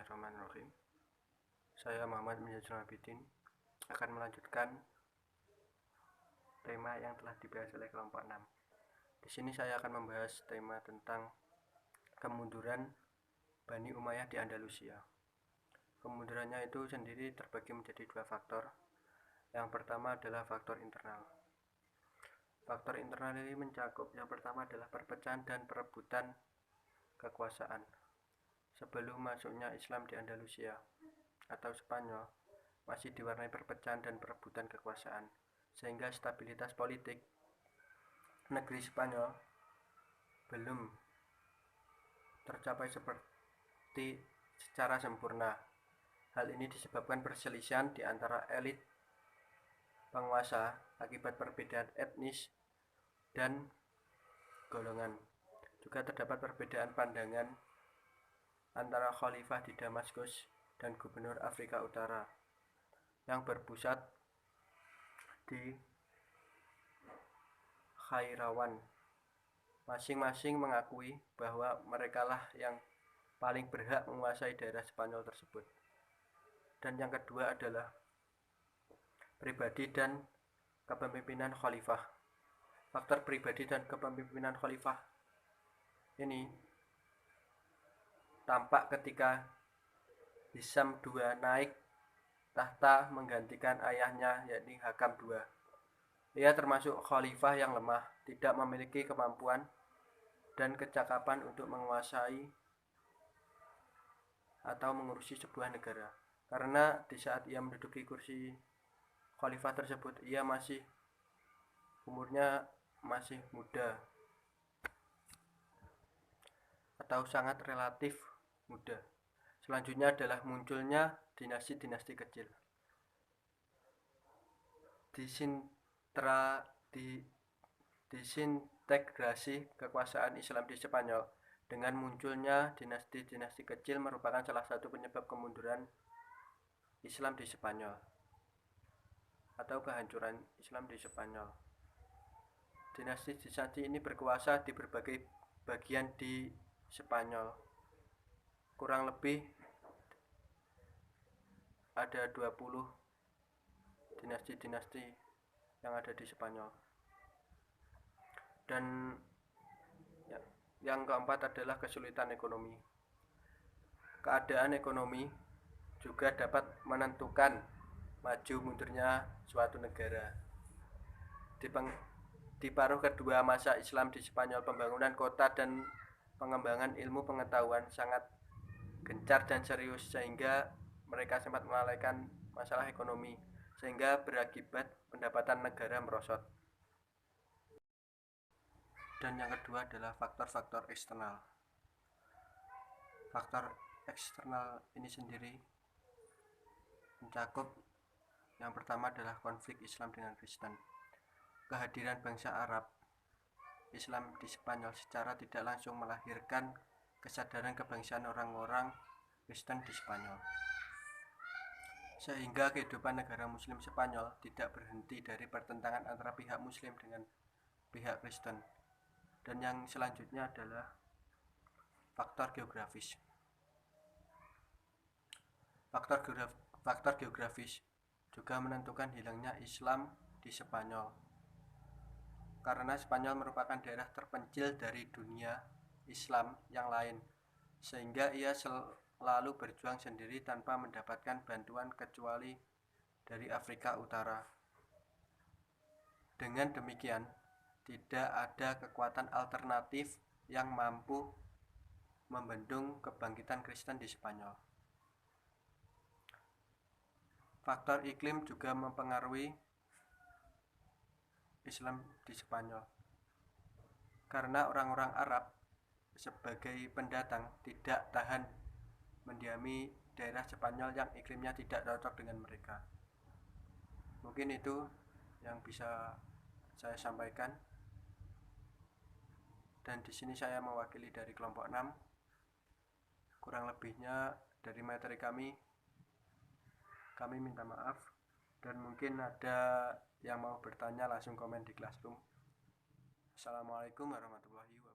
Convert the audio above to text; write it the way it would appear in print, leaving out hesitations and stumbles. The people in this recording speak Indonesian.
Bismillahirrahmanirrahim. Saya Muhammad Minhajul Abidin akan melanjutkan tema yang telah dibahas oleh kelompok 6. Di sini saya akan membahas tema tentang kemunduran Bani Umayyah di Andalusia. Kemundurannya itu sendiri terbagi menjadi dua faktor. Yang pertama adalah faktor internal. Faktor internal ini mencakup yang pertama adalah perpecahan dan perebutan kekuasaan. Sebelum masuknya Islam di Andalusia atau Spanyol masih diwarnai perpecahan dan perebutan kekuasaan, sehingga stabilitas politik negeri Spanyol belum tercapai secara sempurna. Hal ini disebabkan perselisihan di antara elit penguasa akibat perbedaan etnis dan golongan. Juga terdapat perbedaan pandangan antara khalifah di Damaskus dan gubernur Afrika Utara yang berpusat di Khairawan. Masing-masing mengakui bahwa merekalah yang paling berhak menguasai daerah Spanyol tersebut. Dan yang kedua adalah pribadi dan kepemimpinan khalifah. Faktor pribadi dan kepemimpinan khalifah ini tampak ketika Hisham II naik tahta menggantikan ayahnya, yakni Hakam II. Ia termasuk khalifah yang lemah, tidak memiliki kemampuan dan kecakapan untuk menguasai atau mengurusi sebuah negara. Karena di saat ia menduduki kursi khalifah tersebut, ia umurnya masih muda atau sangat relatif muda. Selanjutnya adalah munculnya dinasti-dinasti kecil. Disintegrasi kekuasaan Islam di Spanyol dengan munculnya dinasti-dinasti kecil merupakan salah satu penyebab kemunduran Islam di Spanyol atau kehancuran Islam di Spanyol. Dinasti-dinasti ini berkuasa di berbagai bagian di Spanyol. Kurang lebih ada 20 dinasti-dinasti yang ada di Spanyol. Dan yang keempat adalah kesulitan ekonomi. Keadaan ekonomi juga dapat menentukan maju mundurnya suatu negara. Di paruh kedua masa Islam di Spanyol, pembangunan kota dan pengembangan ilmu pengetahuan sangat gencar dan serius, sehingga mereka sempat melalaikan masalah ekonomi, sehingga berakibat pendapatan negara merosot. Dan yang kedua adalah faktor-faktor eksternal. Faktor eksternal ini sendiri mencakup yang pertama adalah konflik Islam dengan Kristen. Kehadiran bangsa Arab Islam di Spanyol secara tidak langsung melahirkan kesadaran kebangsaan orang-orang Kristen di Spanyol, sehingga kehidupan negara Muslim Spanyol tidak berhenti dari pertentangan antara pihak Muslim dengan pihak Kristen. Dan yang selanjutnya adalah faktor geografis. Faktor geografis juga menentukan hilangnya Islam di Spanyol, karena Spanyol merupakan daerah terpencil dari dunia Islam yang lain, sehingga ia selalu berjuang sendiri tanpa mendapatkan bantuan kecuali dari Afrika Utara. Dengan demikian, tidak ada kekuatan alternatif yang mampu membendung kebangkitan Kristen di Spanyol. Faktor iklim juga mempengaruhi Islam di Spanyol, karena orang-orang Arab sebagai pendatang tidak tahan mendiami daerah Spanyol yang iklimnya tidak cocok dengan mereka. Mungkin itu yang bisa saya sampaikan. Dan di sini saya mewakili dari kelompok 6. Kurang lebihnya dari materi kami minta maaf, dan mungkin ada yang mau bertanya langsung komen di Classroom. Assalamualaikum warahmatullahi wabarakatuh.